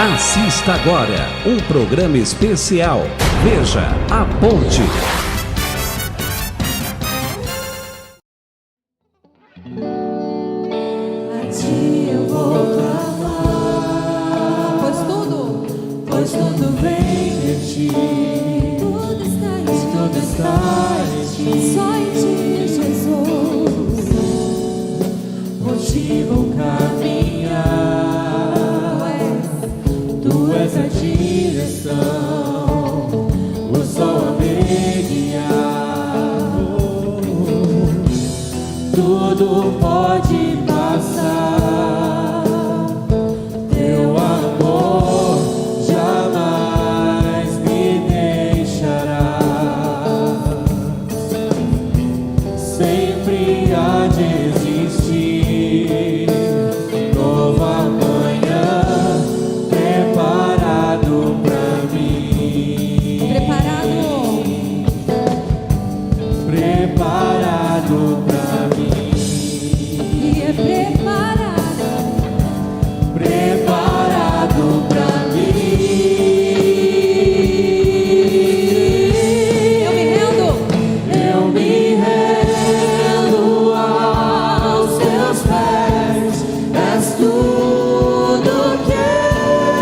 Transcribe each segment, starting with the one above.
Assista agora um programa especial. Veja a Ponte. A ti eu vou clamar, pois tudo vem de ti. Tudo está em ti, só em ti, Jesus. Por ti vou caminhar. Tu és a direção, o sol a me guiar. Tudo pode passar, teu amor jamais me deixará. Sempre há de existir nova manhã preparado pra mim. Preparado pra mim. E é preparado pra mim. Eu me rendo aos teus pés. És tudo que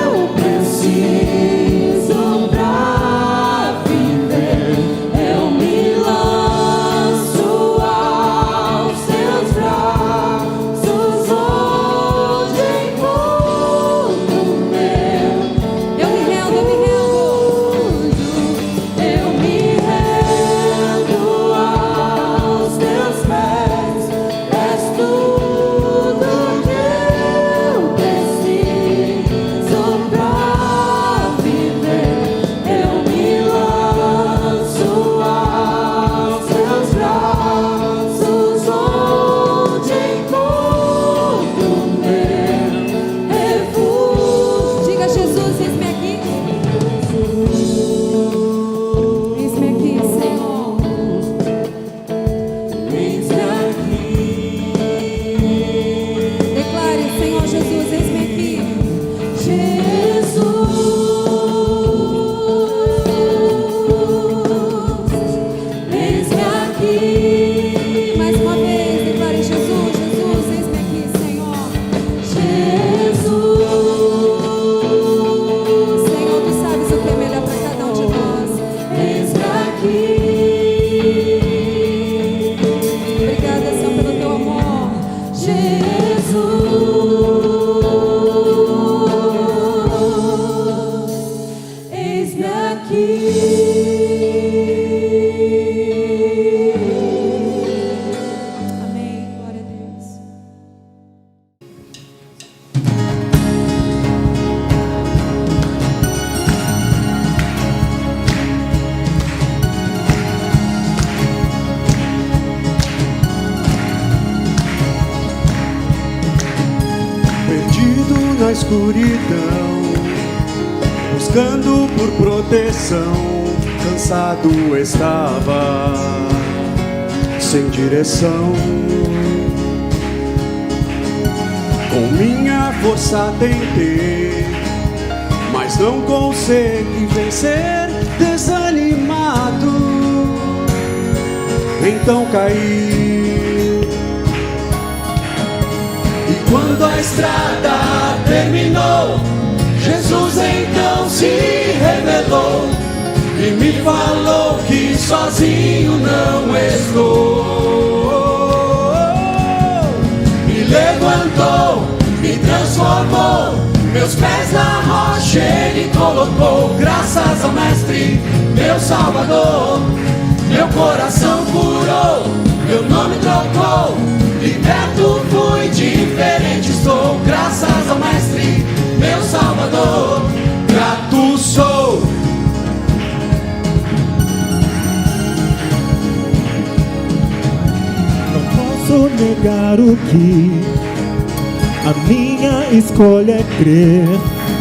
eu preciso pra viver. Eu me lanço aos teus braços, onde encontro meu. Eu me rendo aos teus pés. És tudo que eu preciso pra viver. Eu me lanço aos teus braços, onde encontro meu refúgio. Diga, Jesus, eis-me aqui. Eis-me aqui, Senhor. Eis-me aqui. Declare, Senhor Jesus, eis-me aqui. Jesus, eis-me aqui. Mais uma vez, declare, Jesus, Jesus, eis-me aqui, Senhor. Jesus, Senhor, tu sabes o que é melhor para cada um de nós. eis-me aqui. Obrigada, Senhor, pelo teu amor. Jesus, eis-me aqui. Amém. Glória a Deus. Perdido na escuridão, buscando por proteção, cansado estava, sem direção. Com minha força tentei, mas não consegui vencer, desanimado. Então caí. E quando a estrada terminou, Jesus então se revelou e me falou que sozinho não estou. Me levantou, me transformou, meus pés na rocha Ele colocou. Graças ao Mestre, meu Salvador, meu coração curou, meu nome trocou, liberto fui, diferente estou. Graças ao Mestre, meu Salvador, grato sou. Não posso negar o que a minha escolha é crer.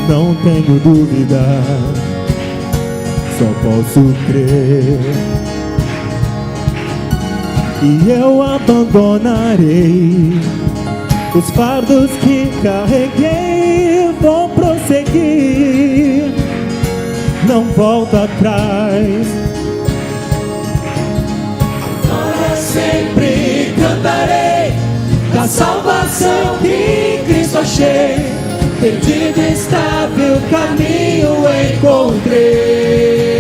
Não tenho dúvida, só posso crer. E eu abandonarei Os fardos que carreguei vou prosseguir, não volto atrás. Agora sempre cantarei da salvação que em Cristo achei. Perdido estável caminho encontrei.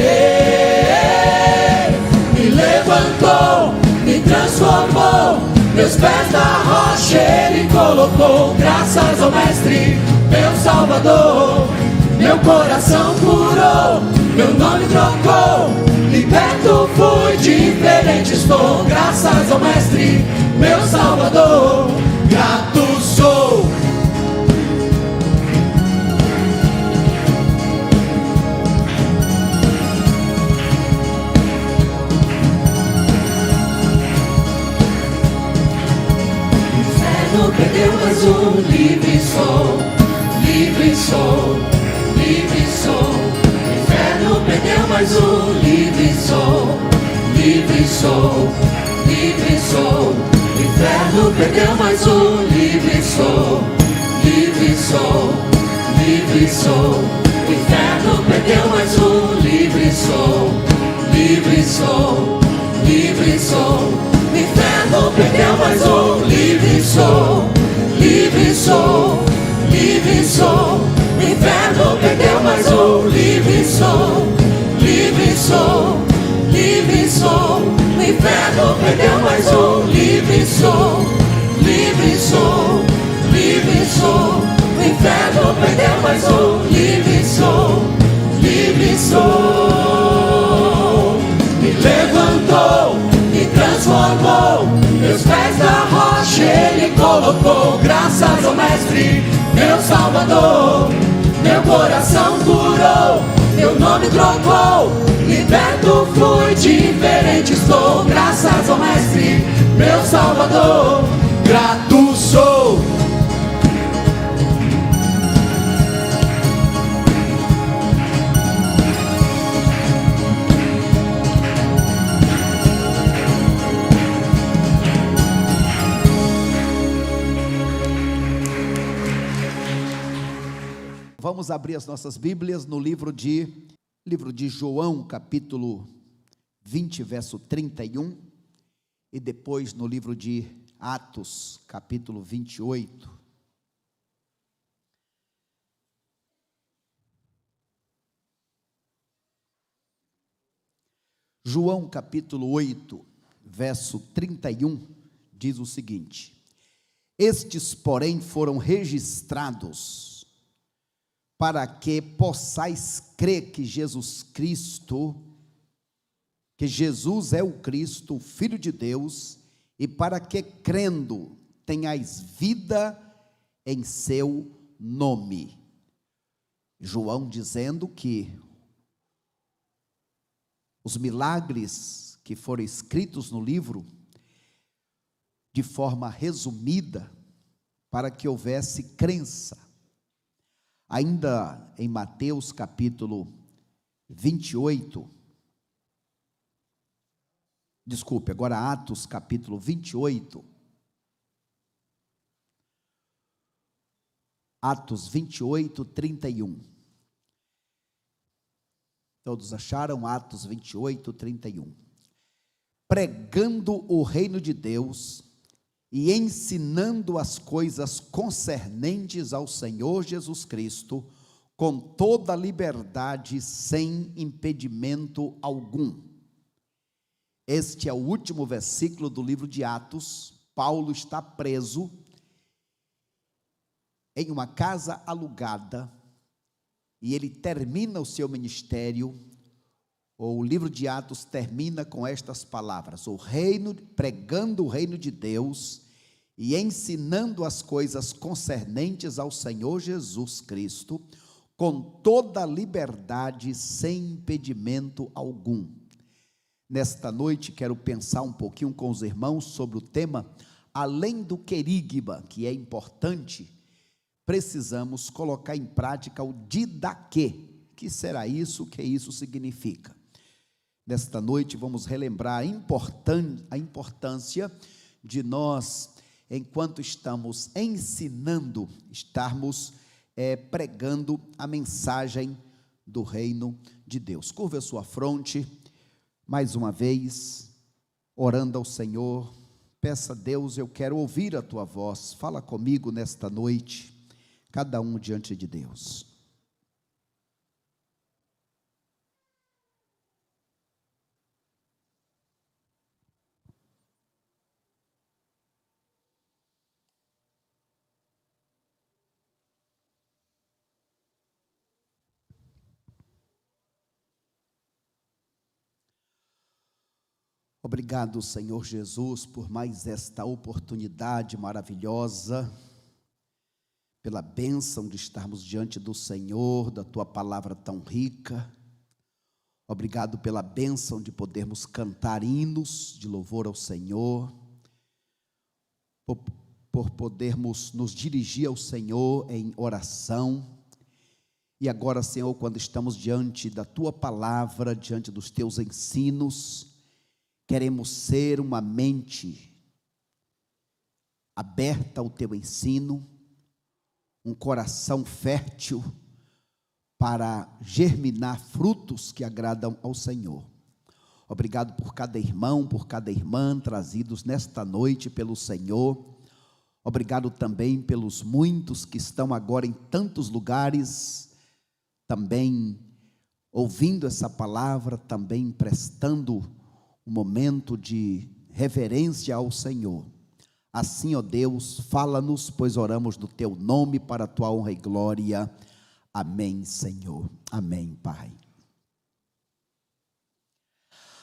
Me levantou, me transformou, meus pés na rocha Ele colocou. Graças ao Mestre, meu Salvador, meu coração curou, meu nome trocou, liberto fui, diferente estou. Graças ao Mestre, meu Salvador, grato sou. Perdeu, mas um livre sou, livre sou, livre sou. O inferno perdeu, mas um livre sou, livre sou, livre sou. O inferno perdeu, mas um livre sou, livre sou, livre sou. O inferno perdeu, mas um livre sou, livre sou, livre sou. O inferno perdeu, mas um livre sou, livre sou, livre sou. O inferno perdeu, mas um livre sou, livre sou, livre sou. O inferno perdeu, mas um livre sou, livre sou, livre sou. O inferno perdeu, mas um livre sou, livre sou. Me levantou, me transformou, meus pés na rocha Ele colocou. Graças ao Mestre, meu Salvador, meu coração curou, meu nome trocou, liberto fui, diferente estou. Graças ao Mestre, meu Salvador, grato sou. Vamos abrir as nossas Bíblias no livro de João, capítulo 20, verso 31, e depois no livro de Atos, capítulo 28. João, capítulo 8, verso 31, diz o seguinte: estes, porém, foram registrados para que possais crer que Jesus é o Cristo, o Filho de Deus, e para que, crendo, tenhais vida em seu nome. João dizendo que os milagres que foram escritos no livro, de forma resumida, para que houvesse crença. Ainda em Mateus capítulo 28, agora Atos capítulo 28, Atos 28, 31. Todos acharam? Atos 28, 31. Pregando o reino de Deus e ensinando as coisas concernentes ao Senhor Jesus Cristo, com toda liberdade, sem impedimento algum. Este é o último versículo do livro de Atos. Paulo está preso em uma casa alugada, e ele termina o seu ministério. O livro de Atos termina com estas palavras: pregando o reino de Deus e ensinando as coisas concernentes ao Senhor Jesus Cristo, com toda liberdade, sem impedimento algum. Nesta noite quero pensar um pouquinho com os irmãos sobre o tema, além do querigma, que é importante, precisamos colocar em prática o didaquê. Que será isso? O que isso significa? Nesta noite vamos relembrar a importância de nós enquanto estamos ensinando, estarmos pregando a mensagem do reino de Deus. Curva a sua fronte, mais uma vez, orando ao Senhor. Peça a Deus, eu quero ouvir a tua voz. Fala comigo nesta noite, cada um diante de Deus. Obrigado, Senhor Jesus, por mais esta oportunidade maravilhosa, pela bênção de estarmos diante do Senhor, da Tua palavra tão rica. Obrigado pela bênção de podermos cantar hinos de louvor ao Senhor, por podermos nos dirigir ao Senhor em oração. E agora, Senhor, quando estamos diante da Tua palavra, diante dos Teus ensinos, queremos ser uma mente aberta ao Teu ensino, um coração fértil para germinar frutos que agradam ao Senhor. Obrigado por cada irmão, por cada irmã trazidos nesta noite pelo Senhor. Obrigado também pelos muitos que estão agora em tantos lugares, também ouvindo essa palavra, também prestando um momento de reverência ao Senhor. Assim, ó Deus, fala-nos, pois oramos no Teu nome para a Tua honra e glória. Amém, Senhor. Amém, Pai.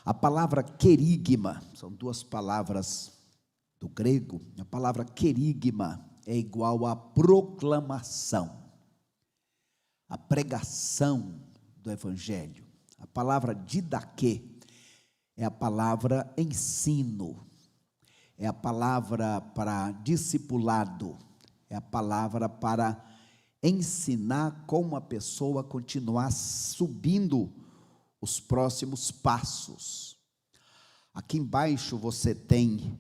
A palavra querigma, são duas palavras do grego. A palavra querigma é igual a proclamação, a pregação do Evangelho. A palavra didaquê é a palavra ensino, é a palavra para discipulado, é a palavra para ensinar como a pessoa continuar subindo os próximos passos. Aqui embaixo você tem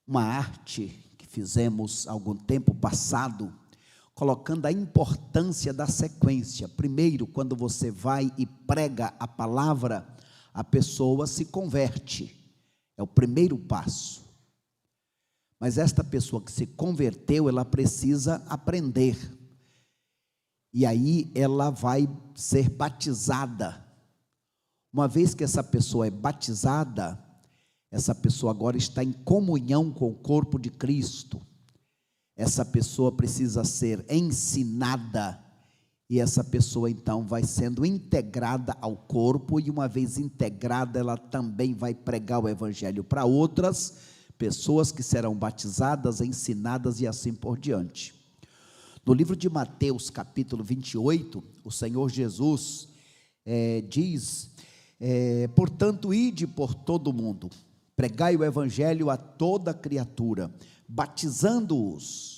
uma arte que fizemos algum tempo passado, colocando a importância da sequência. Primeiro, quando você vai e prega a palavra, a pessoa se converte, é o primeiro passo. Mas esta pessoa que se converteu, ela precisa aprender. E aí ela vai ser batizada. Uma vez que essa pessoa é batizada, essa pessoa agora está em comunhão com o corpo de Cristo. Essa pessoa precisa ser ensinada. E essa pessoa então vai sendo integrada ao corpo, e uma vez integrada, ela também vai pregar o Evangelho para outras pessoas que serão batizadas, ensinadas e assim por diante. No livro de Mateus, capítulo 28, o Senhor Jesus diz, portanto, ide por todo o mundo, pregai o Evangelho a toda criatura, batizando-os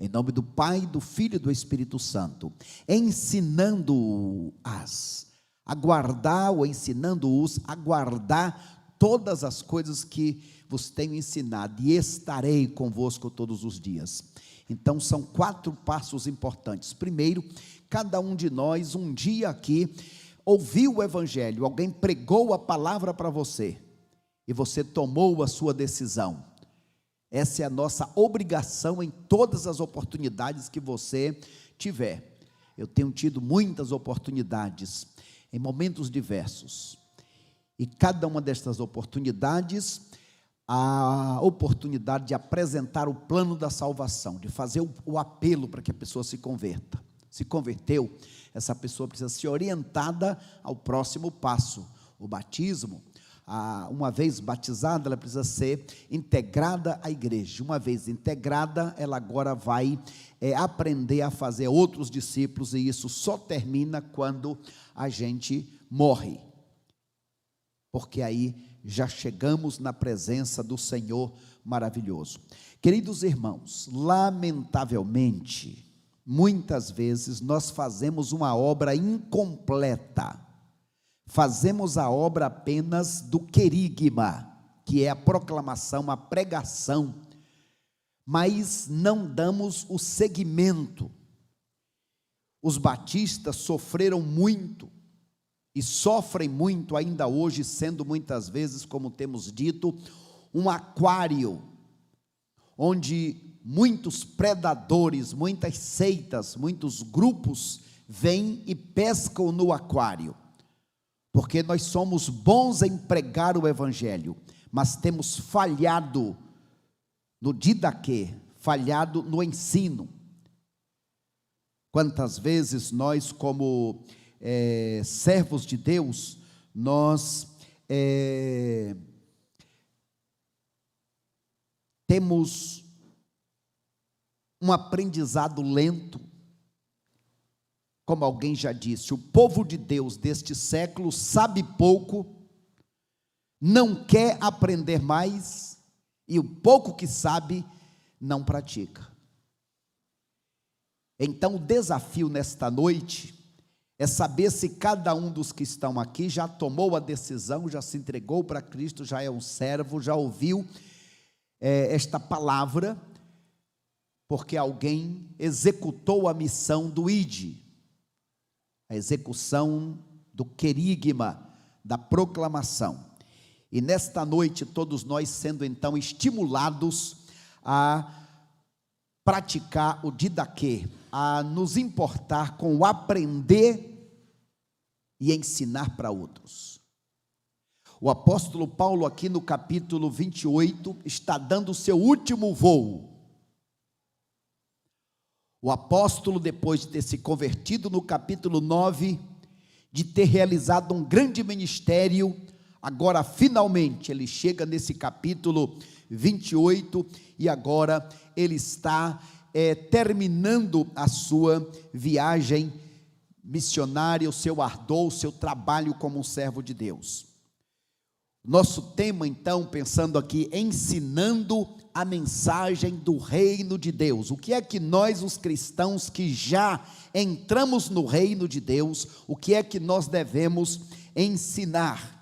em nome do Pai, do Filho e do Espírito Santo, ensinando-as a guardar, ou ensinando-os a guardar todas as coisas que vos tenho ensinado, e estarei convosco todos os dias. Então são 4 passos importantes. Primeiro, cada um de nós um dia aqui ouviu o Evangelho, alguém pregou a palavra para você, e você tomou a sua decisão. Essa é a nossa obrigação em todas as oportunidades que você tiver. Eu tenho tido muitas oportunidades, em momentos diversos, e cada uma destas oportunidades, a oportunidade de apresentar o plano da salvação, de fazer o apelo para que a pessoa se converta. Se converteu, essa pessoa precisa ser orientada ao próximo passo, o batismo. Uma vez batizada, ela precisa ser integrada à igreja. Uma vez integrada, ela agora vai aprender a fazer outros discípulos, e isso só termina quando a gente morre, porque aí já chegamos na presença do Senhor maravilhoso. Queridos irmãos, lamentavelmente, muitas vezes nós fazemos uma obra incompleta. Fazemos a obra apenas do querigma, que é a proclamação, a pregação, mas não damos o seguimento. Os batistas sofreram muito e sofrem muito ainda hoje, sendo muitas vezes, como temos dito, um aquário, onde muitos predadores, muitas seitas, muitos grupos vêm e pescam no aquário, porque nós somos bons em pregar o evangelho, mas temos falhado no didaquê, falhado no ensino. Quantas vezes nós, como servos de Deus, nós temos um aprendizado lento. Como alguém já disse, o povo de Deus deste século sabe pouco, não quer aprender mais, e o pouco que sabe, não pratica. Então o desafio nesta noite é saber se cada um dos que estão aqui já tomou a decisão, já se entregou para Cristo, já é um servo, já ouviu esta palavra, porque alguém executou a missão do ID, a execução do querigma, da proclamação. E nesta noite, todos nós sendo então estimulados a praticar o didaquê, a nos importar com o aprender e ensinar para outros. O apóstolo Paulo aqui no capítulo 28 está dando o seu último voo. O apóstolo, depois de ter se convertido no capítulo 9, de ter realizado um grande ministério, agora finalmente ele chega nesse capítulo 28 e agora ele está terminando a sua viagem missionária, o seu ardor, o seu trabalho como um servo de Deus. Nosso tema então, pensando aqui, ensinando a mensagem do reino de Deus. O que é que nós, os cristãos que já entramos no reino de Deus, o que é que nós devemos ensinar?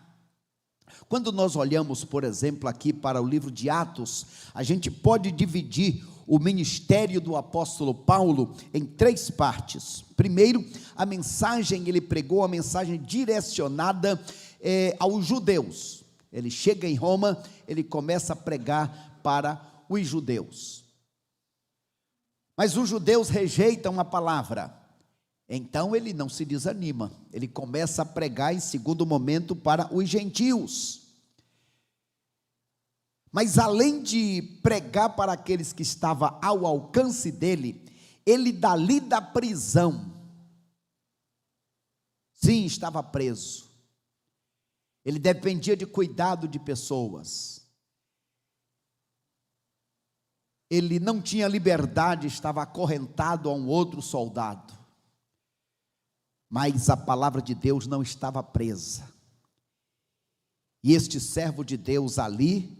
Quando nós olhamos, por exemplo, aqui para o livro de Atos, a gente pode dividir o ministério do apóstolo Paulo em 3 partes. Primeiro, a mensagem, ele pregou a mensagem direcionada aos judeus. Ele chega em Roma, ele começa a pregar para os judeus. Mas os judeus rejeitam a palavra. Então ele não se desanima, ele começa a pregar em segundo momento para os gentios. Mas além de pregar para aqueles que estavam ao alcance dele, ele dali da prisão, sim, estava preso, ele dependia de cuidado de pessoas, ele não tinha liberdade, estava acorrentado a um outro soldado, mas a palavra de Deus não estava presa, e este servo de Deus ali,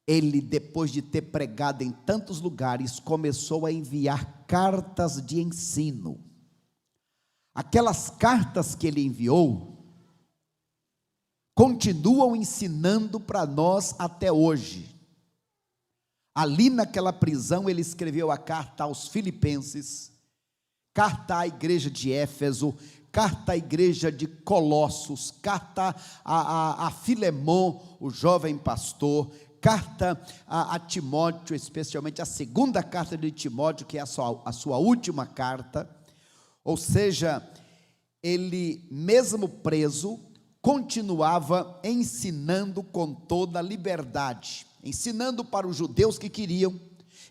ele, depois de ter pregado em tantos lugares, começou a enviar cartas de ensino. Aquelas cartas que ele enviou, continuam ensinando para nós até hoje. Ali naquela prisão, ele escreveu a carta aos Filipenses, carta à igreja de Éfeso, carta à igreja de Colossos, carta a Filemon, o jovem pastor, carta a Timóteo, especialmente a segunda carta de Timóteo, que é a sua última carta. Ou seja, ele mesmo preso, continuava ensinando com toda a liberdade, ensinando para os judeus que queriam,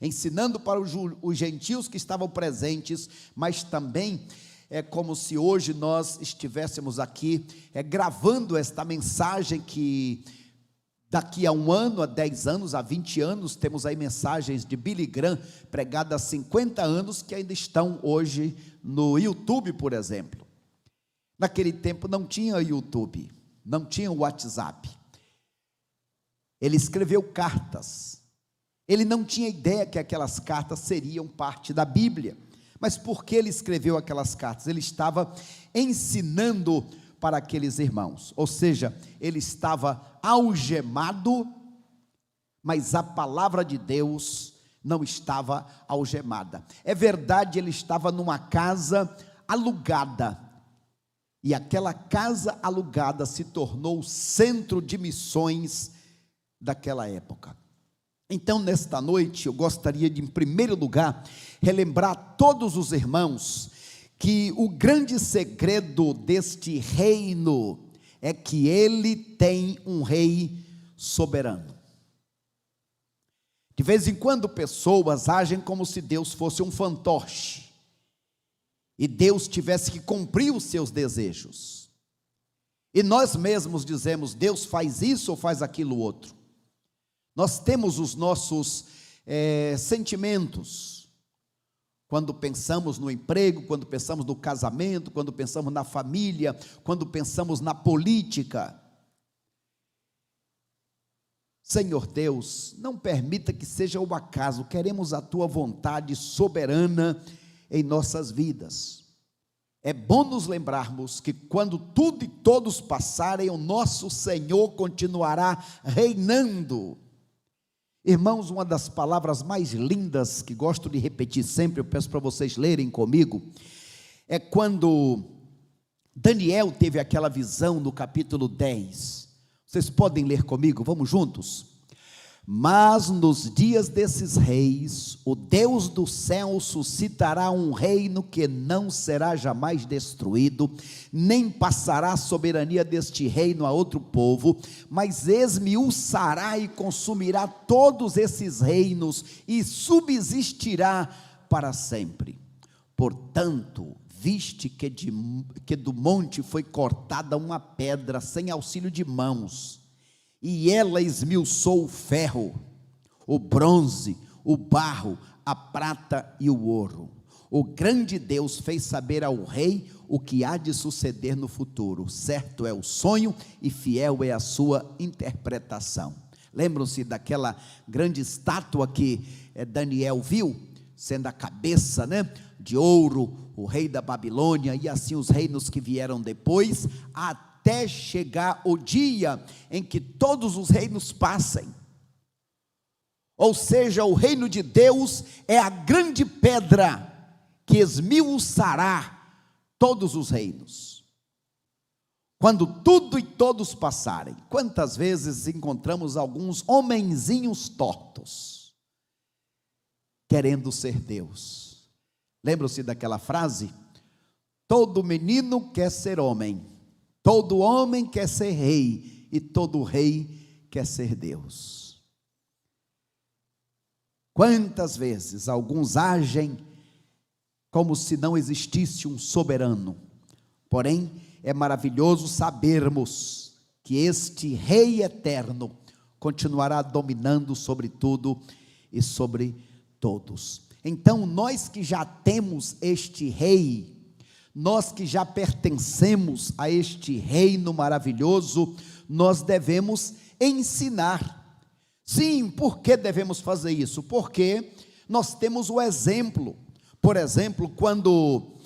ensinando para os gentios que estavam presentes, mas também é como se hoje nós estivéssemos aqui gravando esta mensagem que daqui a 1 ano, a 10 anos, a 20 anos, temos aí mensagens de Billy Graham, pregadas há 50 anos, que ainda estão hoje no YouTube, por exemplo. Naquele tempo não tinha YouTube, não tinha WhatsApp. Ele escreveu cartas. Ele não tinha ideia que aquelas cartas seriam parte da Bíblia. Mas por que ele escreveu aquelas cartas? Ele estava ensinando para aqueles irmãos. Ou seja, ele estava algemado, mas a palavra de Deus não estava algemada. É verdade, ele estava numa casa alugada, e aquela casa alugada se tornou o centro de missões daquela época. Então, nesta noite, eu gostaria de, em primeiro lugar, relembrar a todos os irmãos que o grande segredo deste reino é que ele tem um rei soberano. De vez em quando pessoas agem como se Deus fosse um fantoche e Deus tivesse que cumprir os seus desejos. E nós mesmos dizemos, Deus faz isso ou faz aquilo outro. Nós temos os nossos sentimentos, quando pensamos no emprego, quando pensamos no casamento, quando pensamos na família, quando pensamos na política. Senhor Deus, não permita que seja o acaso, queremos a Tua vontade soberana em nossas vidas. É bom nos lembrarmos que quando tudo e todos passarem, o nosso Senhor continuará reinando. Irmãos, uma das palavras mais lindas que gosto de repetir sempre, eu peço para vocês lerem comigo, é quando Daniel teve aquela visão no capítulo 10. Vocês podem ler comigo? Vamos juntos? Mas nos dias desses reis, o Deus do céu suscitará um reino que não será jamais destruído, nem passará a soberania deste reino a outro povo, mas esmiuçará e consumirá todos esses reinos e subsistirá para sempre. Portanto, viste que do monte foi cortada uma pedra sem auxílio de mãos, e ela esmiuçou o ferro, o bronze, o barro, a prata e o ouro. O grande Deus fez saber ao rei o que há de suceder no futuro. Certo é o sonho e fiel é a sua interpretação. Lembram-se daquela grande estátua que Daniel viu, sendo a cabeça, de ouro, o rei da Babilônia, e assim os reinos que vieram depois, até chegar o dia em que todos os reinos passem. Ou seja, o reino de Deus é a grande pedra que esmiuçará todos os reinos. Quando tudo e todos passarem. Quantas vezes encontramos alguns homenzinhos tortos, querendo ser Deus? Lembram-se daquela frase? Todo menino quer ser homem, todo homem quer ser rei, e todo rei quer ser Deus. Quantas vezes alguns agem como se não existisse um soberano, porém é maravilhoso sabermos que este rei eterno continuará dominando sobre tudo e sobre todos. Então nós que já temos este rei, nós que já pertencemos a este reino maravilhoso, nós devemos ensinar. Sim, por que devemos fazer isso? Porque nós temos o exemplo. Por exemplo, quando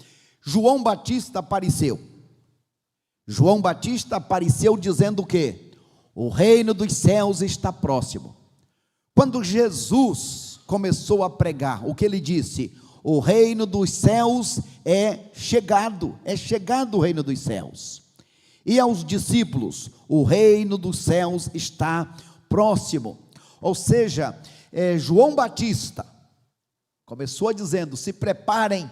João Batista apareceu dizendo o quê? O reino dos céus está próximo. Quando Jesus começou a pregar, o que ele disse? O reino dos céus é chegado o reino dos céus. E aos discípulos, o reino dos céus está próximo. Ou seja, João Batista começou dizendo, se preparem,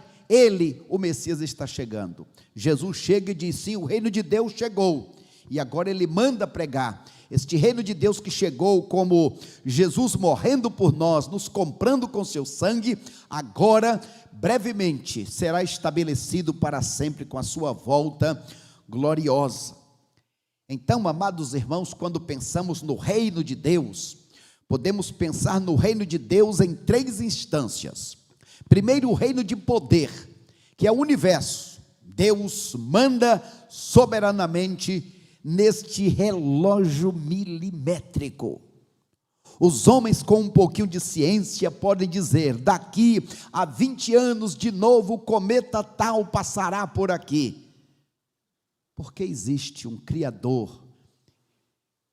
o Messias está chegando. Jesus chega e diz, sim, o reino de Deus chegou. E agora ele manda pregar, este reino de Deus que chegou, como Jesus morrendo por nós, nos comprando com seu sangue, agora, brevemente, será estabelecido para sempre com a sua volta gloriosa. Então, amados irmãos, quando pensamos no reino de Deus, podemos pensar no reino de Deus em 3 instâncias. Primeiro, o reino de poder, que é o universo. Deus manda soberanamente neste relógio milimétrico. Os homens com um pouquinho de ciência podem dizer, daqui a 20 anos de novo o cometa tal passará por aqui. Porque existe um Criador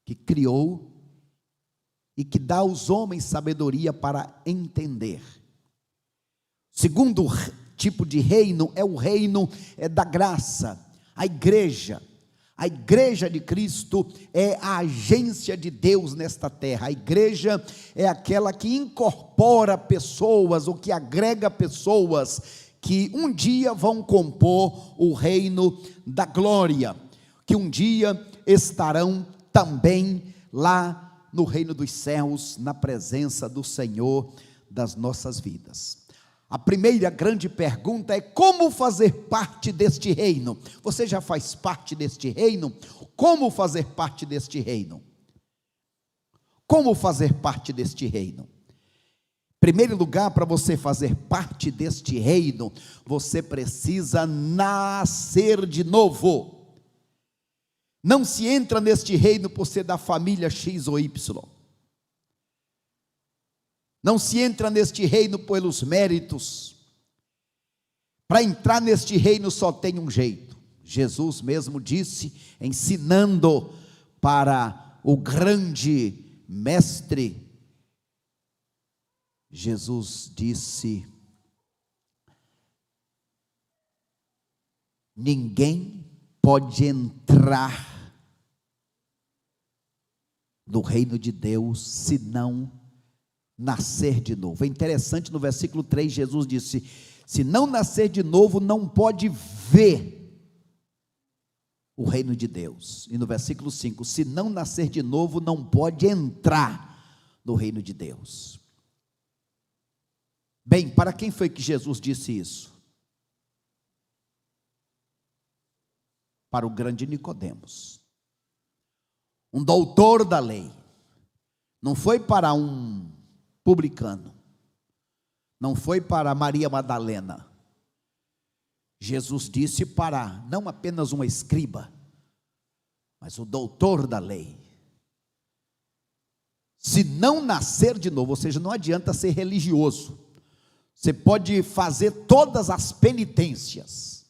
que criou e que dá aos homens sabedoria para entender. Segundo tipo de reino é o reino da graça. A igreja de Cristo é a agência de Deus nesta terra. A igreja é aquela que incorpora pessoas, ou que agrega pessoas que um dia vão compor o reino da glória, que um dia estarão também lá no reino dos céus, na presença do Senhor das nossas vidas. A primeira grande pergunta é: como fazer parte deste reino? Você já faz parte deste reino? Como fazer parte deste reino? Como fazer parte deste reino? Em primeiro lugar, para você fazer parte deste reino, você precisa nascer de novo. Não se entra neste reino por ser da família X ou Y. Não se entra neste reino pelos méritos. Para entrar neste reino só tem um jeito. Jesus mesmo disse, ensinando para o grande mestre, Jesus disse: ninguém pode entrar no reino de Deus se não nascer de novo. É interessante, no versículo 3, Jesus disse: se não nascer de novo, não pode ver o reino de Deus. E no versículo 5, se não nascer de novo, não pode entrar no reino de Deus. Bem, para quem foi que Jesus disse isso? Para o grande Nicodemos, um doutor da lei. Não foi para um publicano, não foi para Maria Madalena. Jesus disse para não apenas um escriba, mas o doutor da lei. Se não nascer de novo, ou seja, não adianta ser religioso. Você pode fazer todas as penitências,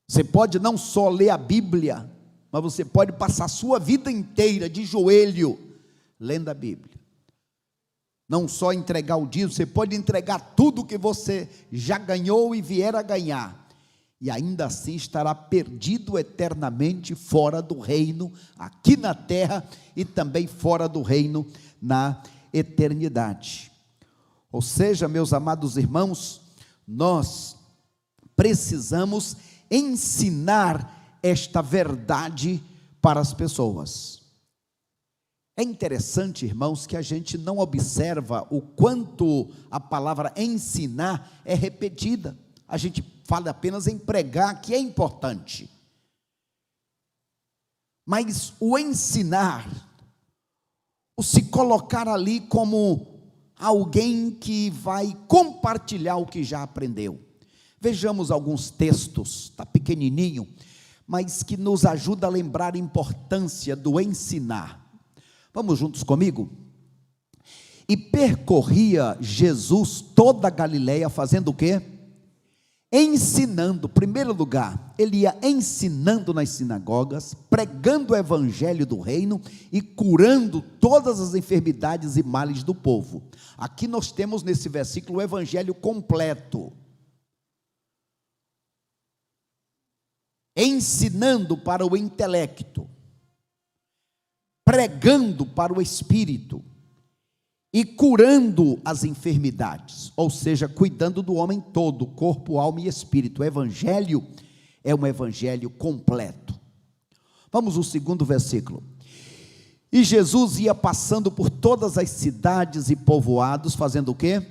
você pode não só ler a Bíblia, mas você pode passar a sua vida inteira de joelho lendo a Bíblia. Não só entregar o dízimo, você pode entregar tudo que você já ganhou e vier a ganhar, e ainda assim estará perdido eternamente fora do reino, aqui na terra, e também fora do reino na eternidade. Ou seja, meus amados irmãos, nós precisamos ensinar esta verdade para as pessoas. É interessante, irmãos, que a gente não observa o quanto a palavra ensinar é repetida. A gente fala apenas em pregar, que é importante. Mas o ensinar, o se colocar ali como alguém que vai compartilhar o que já aprendeu. Vejamos alguns textos, está pequenininho, mas que nos ajuda a lembrar a importância do ensinar. Vamos juntos comigo? E percorria Jesus toda a Galileia, fazendo o quê? Ensinando. Em primeiro lugar, ele ia ensinando nas sinagogas, pregando o evangelho do reino e curando todas as enfermidades e males do povo. Aqui nós temos nesse versículo o evangelho completo. Ensinando para o intelecto, pregando para o espírito e curando as enfermidades, ou seja, cuidando do homem todo, corpo, alma e espírito. O evangelho é um evangelho completo. Vamos ao segundo versículo. E Jesus ia passando por todas as cidades e povoados, fazendo o quê?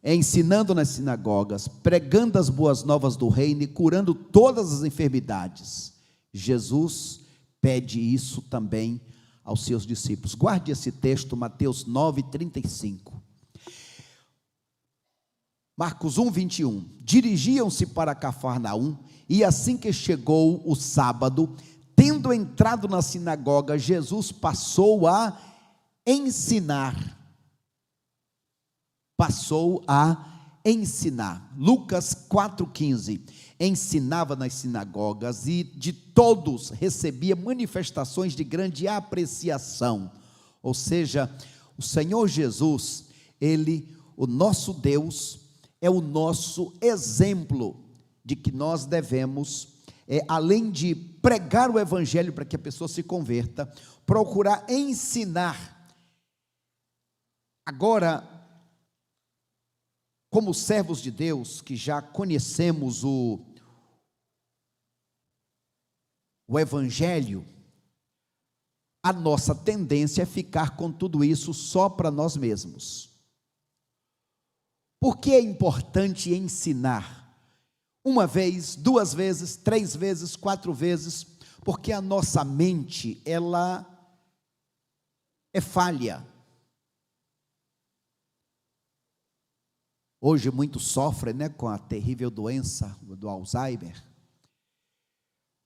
Ensinando nas sinagogas, pregando as boas novas do reino e curando todas as enfermidades. Jesus pede isso também aos seus discípulos. Guarde esse texto, Mateus 9:35. Marcos 1:21. Dirigiam-se para Cafarnaum, e assim que chegou o sábado, tendo entrado na sinagoga, Jesus passou a ensinar. Passou a ensinar. Lucas 4:15. Ensinava nas sinagogas e de todos recebia manifestações de grande apreciação. Ou seja, o Senhor Jesus, Ele, o nosso Deus, é o nosso exemplo de que nós devemos, além de pregar o Evangelho para que a pessoa se converta, procurar ensinar. Agora, como servos de Deus, que já conhecemos o Evangelho, a nossa tendência é ficar com tudo isso só para nós mesmos. Por que é importante ensinar? Uma vez, 2 vezes, 3 vezes, 4 vezes, porque a nossa mente, ela é falha. Hoje muitos sofrem, com a terrível doença do Alzheimer,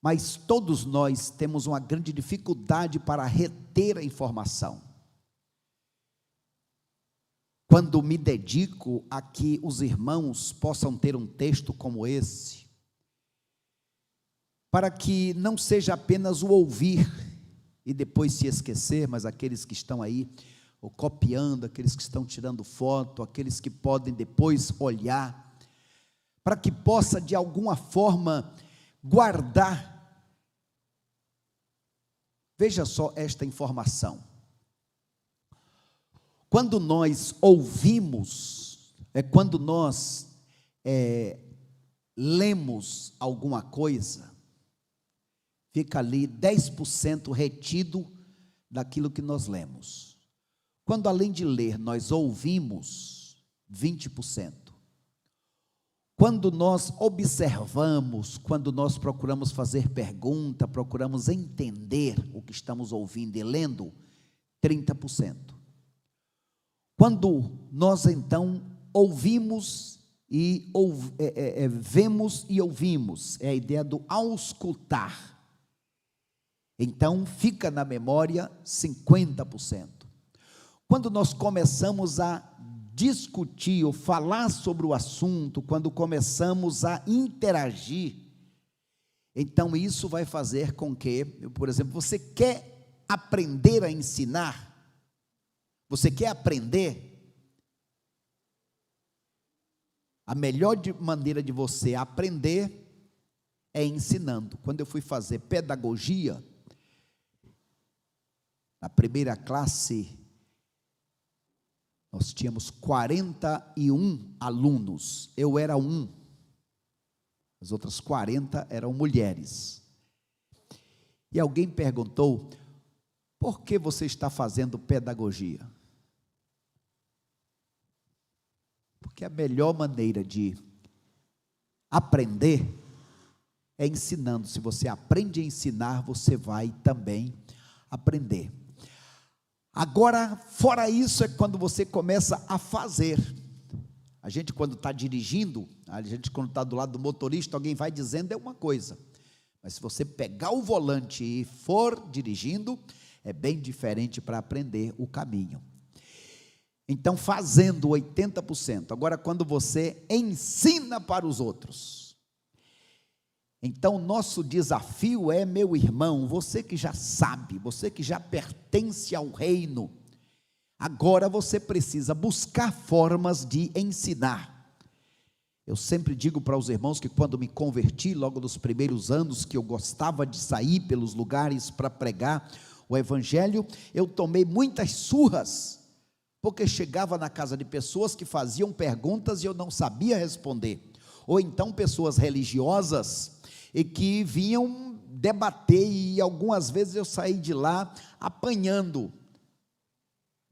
mas todos nós temos uma grande dificuldade para reter a informação. Quando me dedico a que os irmãos possam ter um texto como esse, para que não seja apenas o ouvir e depois se esquecer, mas aqueles que estão aí, ou copiando, aqueles que estão tirando foto, aqueles que podem depois olhar, para que possa de alguma forma guardar. Veja só esta informação. Quando nós ouvimos, quando nós lemos alguma coisa, fica ali 10% retido daquilo que nós lemos. Quando além de ler, nós ouvimos, 20%. Quando nós observamos, quando nós procuramos fazer pergunta, procuramos entender o que estamos ouvindo e lendo, 30%. Quando nós então ouvimos e vemos e ouvimos, é a ideia do auscultar. Então fica na memória 50%. Quando nós começamos a discutir ou falar sobre o assunto, quando começamos a interagir, então isso vai fazer com que, por exemplo, você quer aprender a ensinar, você quer aprender? A melhor maneira de você aprender é ensinando. Quando eu fui fazer pedagogia, na primeira classe, nós tínhamos 41 alunos, eu era um, as outras 40 eram mulheres. E alguém perguntou: por que você está fazendo pedagogia? Porque a melhor maneira de aprender é ensinando. Se você aprende a ensinar, você vai também aprender. Agora, fora isso, é quando você começa a fazer. A gente, quando está dirigindo, a gente, quando está do lado do motorista, alguém vai dizendo, é uma coisa. Mas se você pegar o volante e for dirigindo, é bem diferente para aprender o caminho. Então, fazendo 80%. Agora, quando você ensina para os outros. Então, nosso desafio é, meu irmão, você que já sabe, você que já pertence ao reino, agora você precisa buscar formas de ensinar. Eu sempre digo para os irmãos que quando me converti, logo nos primeiros anos, que eu gostava de sair pelos lugares para pregar o Evangelho, eu tomei muitas surras, porque chegava na casa de pessoas que faziam perguntas e eu não sabia responder, ou então pessoas religiosas, e que vinham debater, e algumas vezes eu saí de lá apanhando,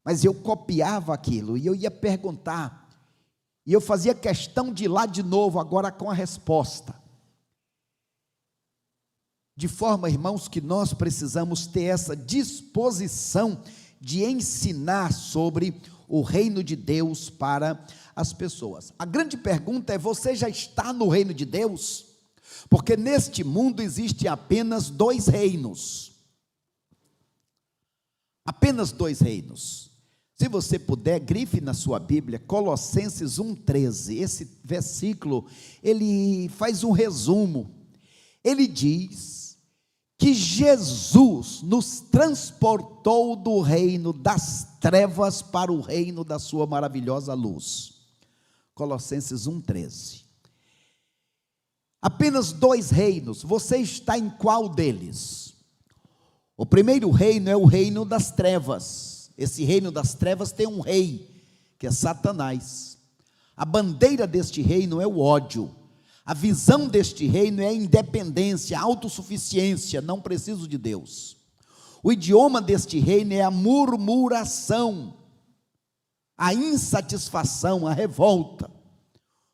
mas eu copiava aquilo, e eu ia perguntar, e eu fazia questão de ir lá de novo, agora com a resposta. De forma, irmãos, que nós precisamos ter essa disposição de ensinar sobre o reino de Deus para as pessoas. A grande pergunta é: você já está no reino de Deus? Porque neste mundo existem apenas 2 reinos. Apenas 2 reinos. Se você puder, grife na sua Bíblia, Colossenses 1,13. Esse versículo, ele faz um resumo. Ele diz que Jesus nos transportou do reino das trevas para o reino da sua maravilhosa luz. Colossenses 1,13. Apenas 2 reinos, você está em qual deles? O primeiro reino é o reino das trevas. Esse reino das trevas tem um rei, que é Satanás. A bandeira deste reino é o ódio. A visão deste reino é a independência, a autossuficiência, não preciso de Deus. O idioma deste reino é a murmuração, a insatisfação, a revolta.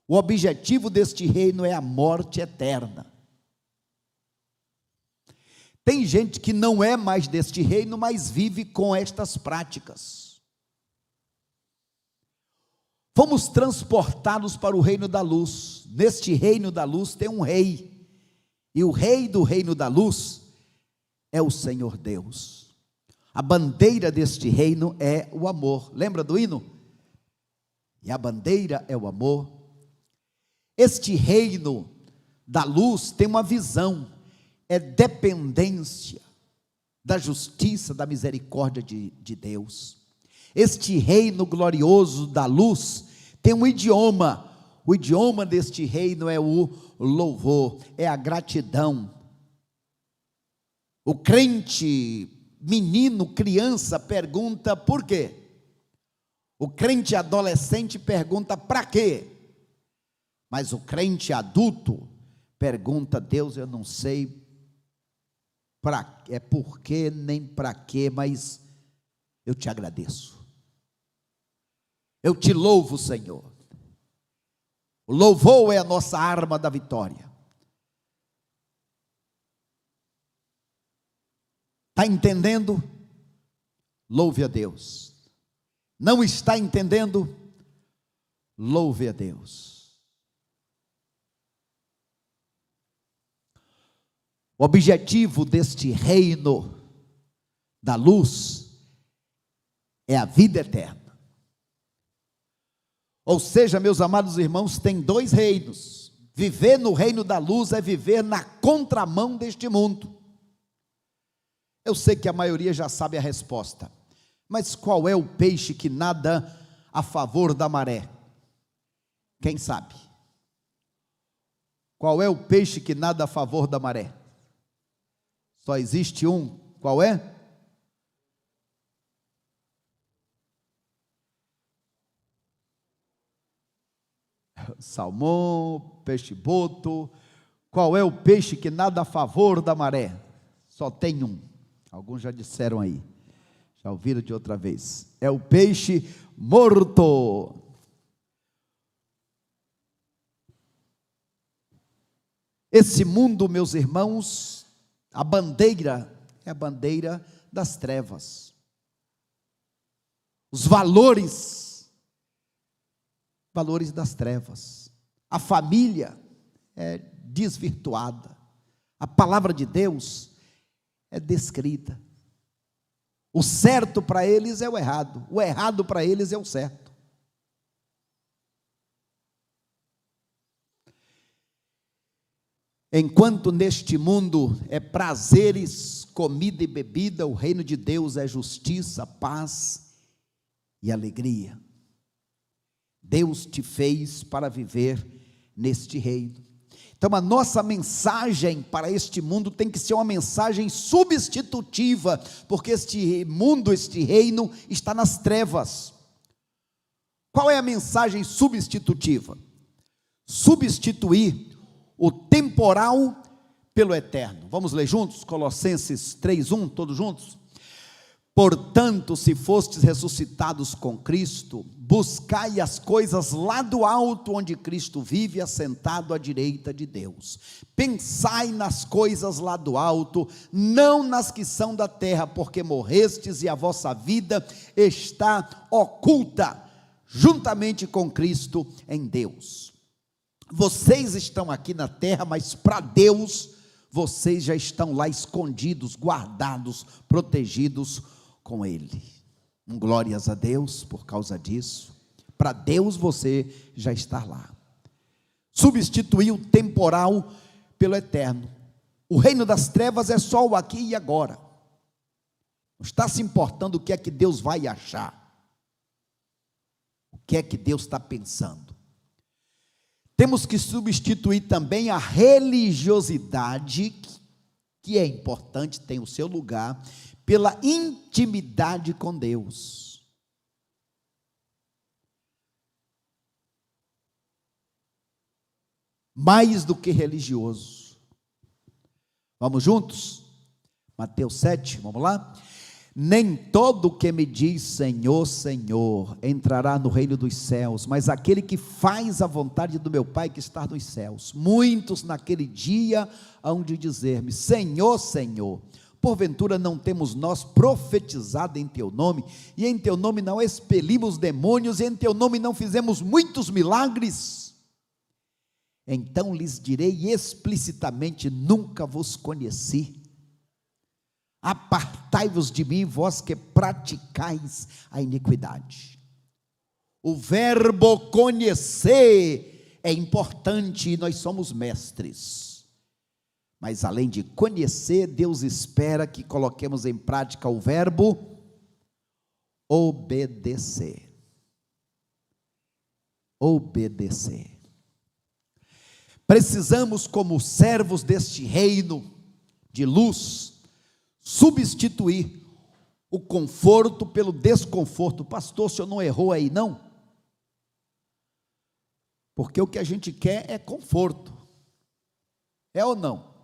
O objetivo deste reino é a morte eterna. Tem gente que não é mais deste reino, mas vive com estas práticas. Fomos transportados para o reino da luz. Neste reino da luz tem um rei, e o rei do reino da luz é o Senhor Deus. A bandeira deste reino é o amor. Lembra do hino? E a bandeira é o amor. Este reino da luz tem uma visão, é dependência da justiça, da misericórdia de Deus. Este reino glorioso da luz tem um idioma. O idioma deste reino é o louvor, é a gratidão. O crente, menino, criança, pergunta por quê? O crente adolescente pergunta para quê? Mas o crente adulto pergunta: Deus, eu não sei por quê, nem para quê, mas eu te agradeço. Eu te louvo, Senhor. O louvor é a nossa arma da vitória. Está entendendo? Louve a Deus. Não está entendendo? Louve a Deus. O objetivo deste reino da luz é a vida eterna. Ou seja, meus amados irmãos, tem 2 reinos. Viver no reino da luz é viver na contramão deste mundo. Eu sei que a maioria já sabe a resposta, mas qual é o peixe que nada a favor da maré? Quem sabe? Qual é o peixe que nada a favor da maré? Só existe um. Qual é? Salmão, peixe-boto. Qual é o peixe que nada a favor da maré? Só tem um. Alguns já disseram aí, já ouviram de outra vez. É o peixe morto. Esse mundo, meus irmãos, a bandeira é a bandeira das trevas. Os valores das trevas. A família é desvirtuada. A palavra de Deus é descrita. O certo para eles é o errado para eles é o certo. Enquanto neste mundo é prazeres, comida e bebida, o reino de Deus é justiça, paz e alegria. Deus te fez para viver neste reino. Então a nossa mensagem para este mundo tem que ser uma mensagem substitutiva, porque este mundo, este reino está nas trevas. Qual é a mensagem substitutiva? Substituir o temporal pelo eterno. Vamos ler juntos? Colossenses 3:1, todos juntos? Portanto, se fostes ressuscitados com Cristo, buscai as coisas lá do alto, onde Cristo vive, assentado à direita de Deus. Pensai nas coisas lá do alto, não nas que são da terra, porque morrestes e a vossa vida está oculta, juntamente com Cristo em Deus. Vocês estão aqui na terra, mas para Deus, vocês já estão lá escondidos, guardados, protegidos com Ele. Glórias a Deus por causa disso. Para Deus você já está lá. Substituir o temporal pelo eterno. O reino das trevas é só o aqui e agora. Não está se importando o que é que Deus vai achar. O que é que Deus está pensando. Temos que substituir também a religiosidade, que é importante, tem o seu lugar, pela intimidade com Deus. Mais do que religioso. Vamos juntos? Mateus 7, vamos lá? Nem todo que me diz Senhor, Senhor, entrará no reino dos céus, mas aquele que faz a vontade do meu Pai que está nos céus. Muitos naquele dia hão de dizer-me, Senhor, Senhor, porventura não temos nós profetizado em teu nome, e em teu nome não expelimos demônios, e em teu nome não fizemos muitos milagres? Então lhes direi explicitamente, nunca vos conheci. Apartai-vos de mim, vós que praticais a iniquidade. O verbo conhecer é importante e nós somos mestres. Mas além de conhecer, Deus espera que coloquemos em prática o verbo obedecer. Obedecer. Precisamos, como servos deste reino de luz, substituir o conforto pelo desconforto. Pastor, o senhor não errou aí não? Porque o que a gente quer é conforto. É ou não?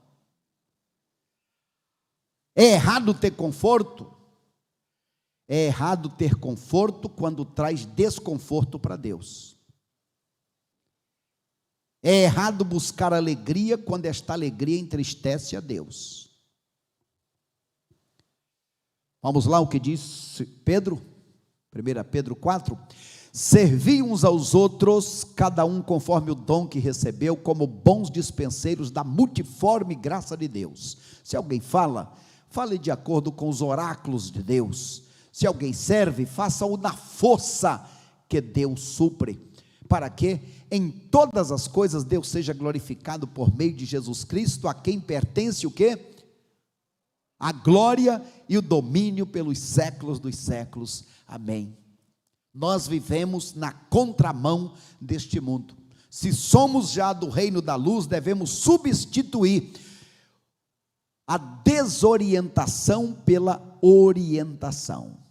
É errado ter conforto? É errado ter conforto quando traz desconforto para Deus. É errado buscar alegria quando esta alegria entristece a Deus. Vamos lá o que diz Pedro, 1 Pedro 4, servi uns aos outros, cada um conforme o dom que recebeu, como bons dispenseiros da multiforme graça de Deus. Se alguém fala, fale de acordo com os oráculos de Deus. Se alguém serve, faça-o na força que Deus supre, para que em todas as coisas Deus seja glorificado por meio de Jesus Cristo, a quem pertence o quê? A glória e o domínio pelos séculos dos séculos. Amém. Nós vivemos na contramão deste mundo. Se somos já do reino da luz, devemos substituir a desorientação pela orientação.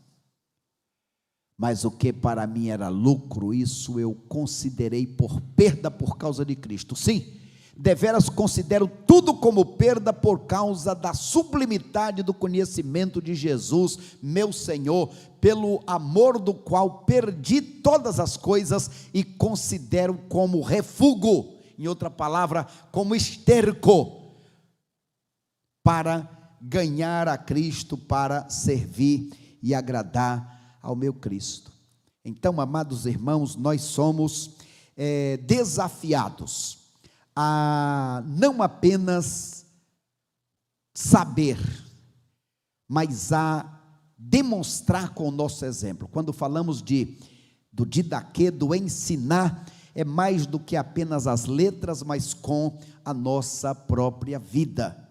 Mas o que para mim era lucro, isso eu considerei por perda por causa de Cristo. Sim, deveras considero tudo como perda por causa da sublimidade do conhecimento de Jesus, meu Senhor, pelo amor do qual perdi todas as coisas e considero como refúgio, em outra palavra, como esterco, para ganhar a Cristo, para servir e agradar ao meu Cristo. Então, amados irmãos, nós somos desafiados a não apenas saber, mas a demonstrar com o nosso exemplo. Quando falamos do didaquê, do ensinar, é mais do que apenas as letras, mas com a nossa própria vida.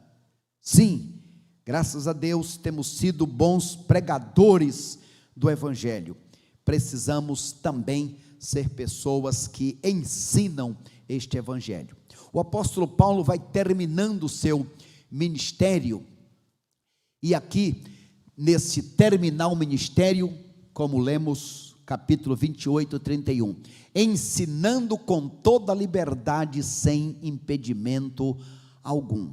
Sim, graças a Deus temos sido bons pregadores do Evangelho. Precisamos também ser pessoas que ensinam este Evangelho. O apóstolo Paulo vai terminando o seu ministério, e aqui, nesse terminar o ministério, como lemos capítulo 28, 31, ensinando com toda liberdade, sem impedimento algum.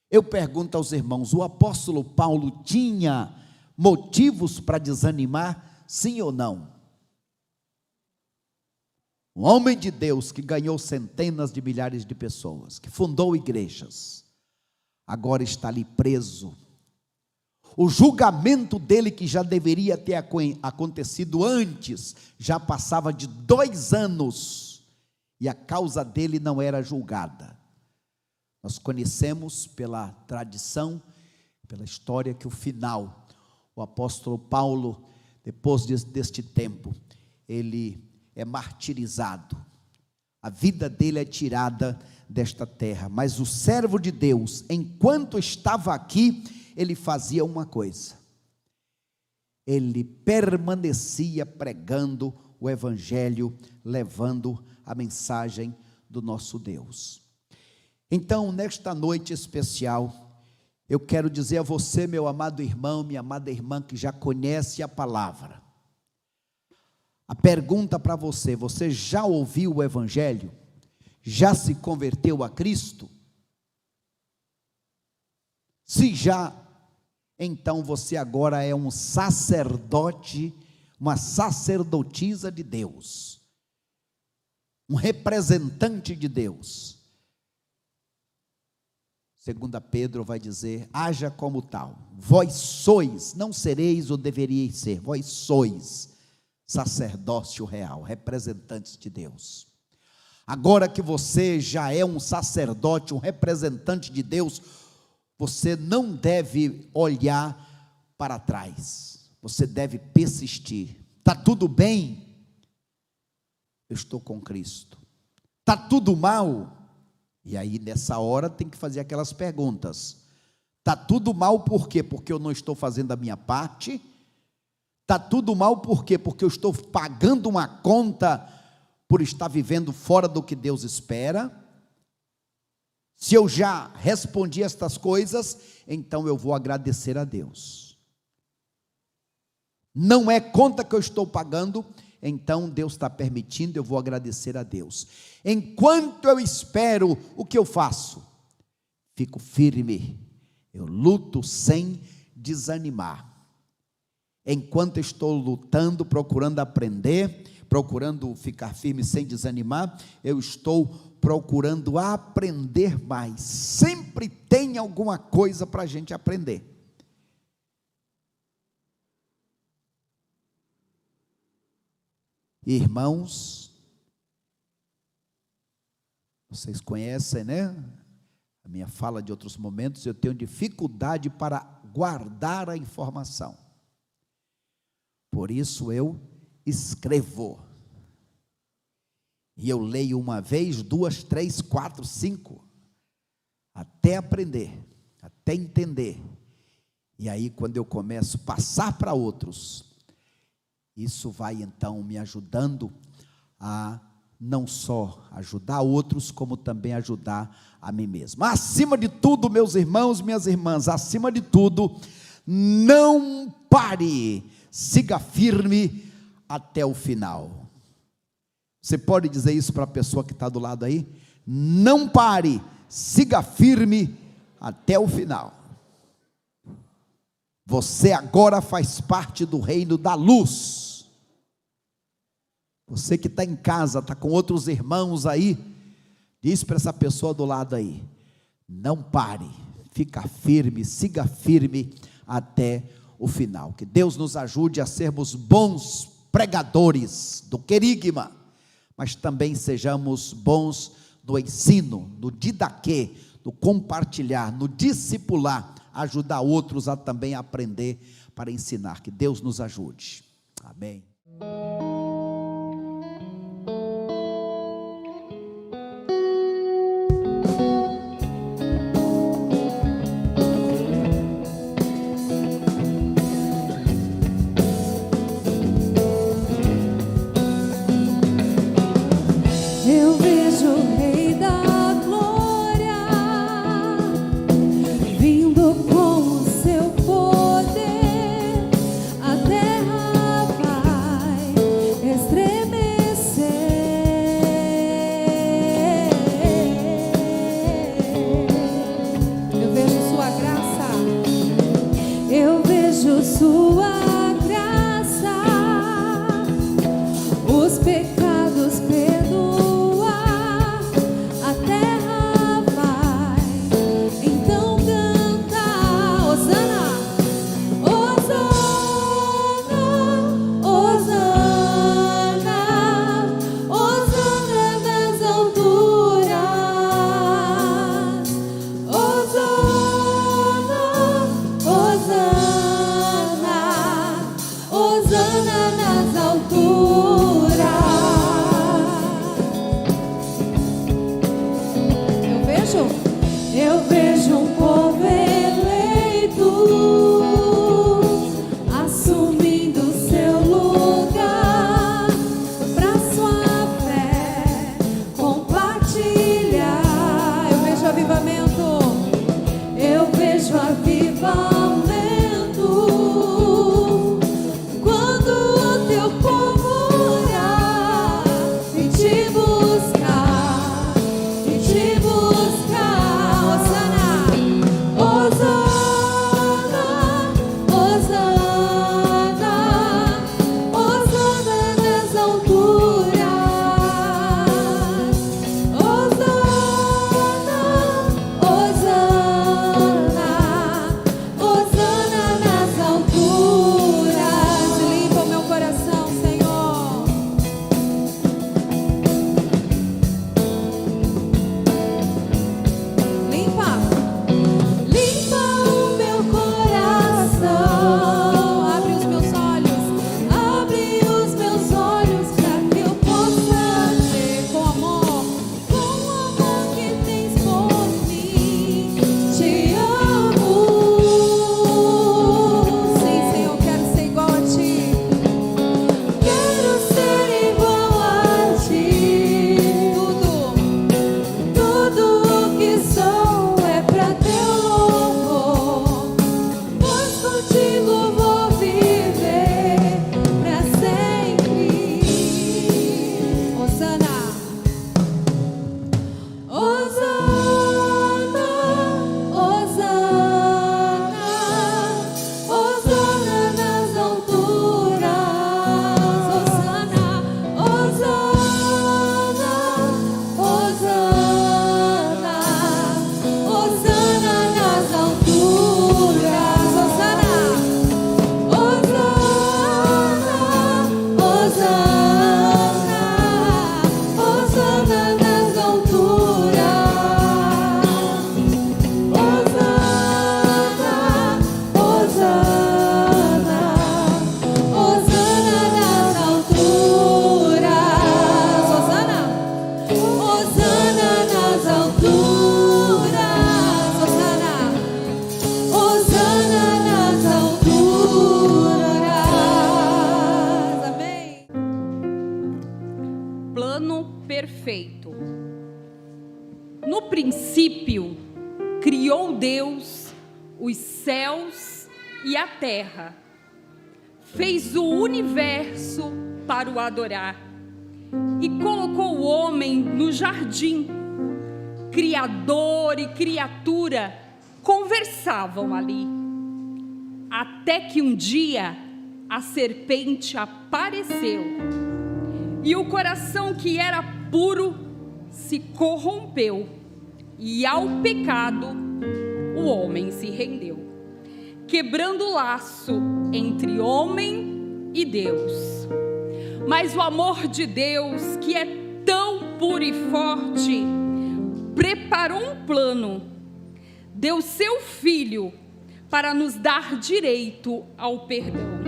Eu pergunto aos irmãos, o apóstolo Paulo tinha motivos para desanimar, sim ou não? Um homem de Deus que ganhou centenas de milhares de pessoas, que fundou igrejas, agora está ali preso. O julgamento dele, que já deveria ter acontecido antes, já passava de 2 anos, e a causa dele não era julgada. Nós conhecemos pela tradição, pela história, que o final, o apóstolo Paulo, depois deste tempo, ele é martirizado. A vida dele é tirada desta terra. Mas o servo de Deus, enquanto estava aqui, ele fazia uma coisa: ele permanecia pregando o evangelho, levando a mensagem do nosso Deus. Então, nesta noite especial, eu quero dizer a você, meu amado irmão, minha amada irmã, que já conhece a palavra. A pergunta para você: você já ouviu o evangelho? Já se converteu a Cristo? Se já, então você agora é um sacerdote, uma sacerdotisa de Deus, um representante de Deus. 2 Pedro vai dizer: haja como tal. Vós sois, não sereis ou deveríeis ser, vós sois sacerdócio real, representantes de Deus. Agora que você já é um sacerdote, um representante de Deus, você não deve olhar para trás, você deve persistir. Está tudo bem? Eu estou com Cristo. Está tudo mal? E aí nessa hora tem que fazer aquelas perguntas. Está tudo mal por quê? Porque eu não estou fazendo a minha parte? Está tudo mal por quê? Porque eu estou pagando uma conta por estar vivendo fora do que Deus espera? Se eu já respondi estas coisas, então eu vou agradecer a Deus. Não é conta que eu estou pagando, então Deus está permitindo, eu vou agradecer a Deus. Enquanto eu espero, o que eu faço? Fico firme, eu luto sem desanimar. Enquanto estou lutando, procurando aprender, procurando ficar firme sem desanimar, eu estou procurando aprender mais. Sempre tem alguma coisa para a gente aprender. Irmãos, vocês conhecem, né? A minha fala de outros momentos, eu tenho dificuldade para guardar a informação. Por isso eu escrevo. E eu leio uma vez, duas, três, quatro, cinco, até aprender, até entender. E aí quando eu começo a passar para outros, isso vai então me ajudando a não só ajudar outros, como também ajudar a mim mesmo. Acima de tudo, meus irmãos, minhas irmãs, acima de tudo, não pare, siga firme até o final. Você pode dizer isso para a pessoa que está do lado aí? Não pare, siga firme até o final. Você agora faz parte do reino da luz. Você que está em casa, está com outros irmãos aí, diz para essa pessoa do lado aí: não pare, fica firme, siga firme até o final. Que Deus nos ajude a sermos bons pregadores do querigma, mas também sejamos bons no ensino, no didaquê, no compartilhar, no discipular, ajudar outros a também aprender para ensinar. Que Deus nos ajude. Amém. Eu vejo o Rei da Glória vindo com o seu poder, a terra vai Eu vejo um povo eleito, assumindo seu lugar, pra sua fé compartilhar. Eu vejo avivamento, eu vejo avivamento, quando o teu povo orar e te buscar, e te buscar. Perfeito. No princípio, criou Deus os céus e a terra. Fez o universo para o adorar e colocou o homem no jardim. Criador e criatura conversavam ali. Até que um dia a serpente apareceu e o coração que era puro se corrompeu, e ao pecado o homem se rendeu, quebrando o laço entre homem e Deus. Mas o amor de Deus, que é tão puro e forte, preparou um plano, deu seu Filho para nos dar direito ao perdão,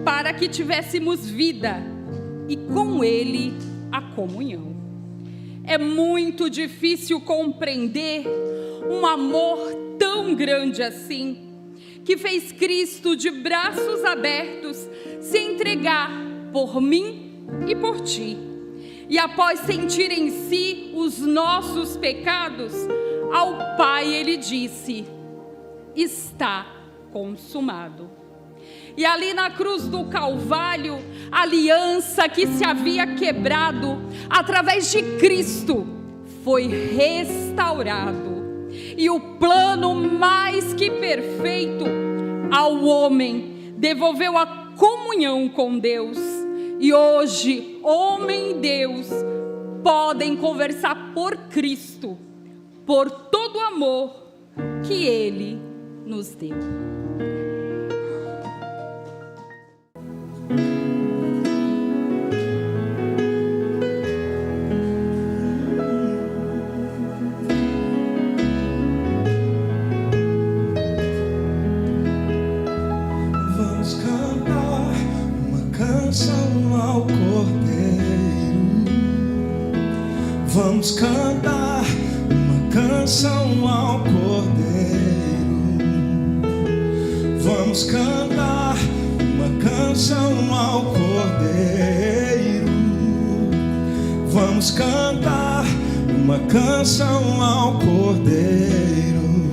para que tivéssemos vida e com Ele a comunhão. É muito difícil compreender um amor tão grande assim, que fez Cristo de braços abertos se entregar por mim e por ti. E após sentir em si os nossos pecados, ao Pai ele disse: está consumado. E ali na cruz do Calvário, a aliança que se havia quebrado através de Cristo foi restaurado. E o plano mais que perfeito ao homem devolveu a comunhão com Deus. E hoje, homem e Deus podem conversar por Cristo, por todo o amor que Ele nos deu. Vamos cantar uma canção ao Cordeiro. Vamos cantar uma canção ao Cordeiro. Vamos cantar uma canção ao Cordeiro.